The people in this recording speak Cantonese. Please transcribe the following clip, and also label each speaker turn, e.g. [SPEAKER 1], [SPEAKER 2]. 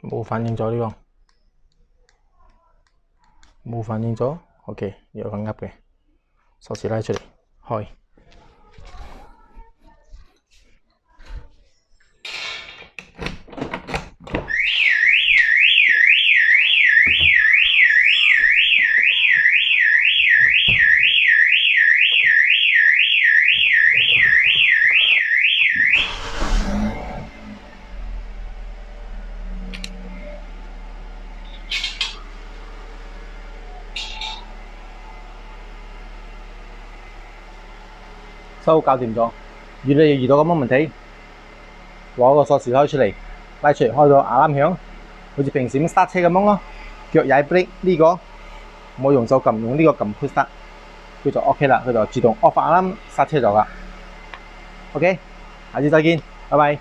[SPEAKER 1] 冇反應咗呢個，冇反應咗 ，OK， 有個噏嘅，鎖匙拉出嚟，開。收搞掂咗。如果你遇到咁嘅問題，攞個鎖匙開出嚟，拉出嚟開到牙啱響，好似平時咁剎車咁樣咯。腳踩 brake 呢個，唔好用手撳，用呢個撳 push start， 佢就 OK 啦，佢就自動 off 牙啱剎車咗㗎。OK， 下次再見，拜拜。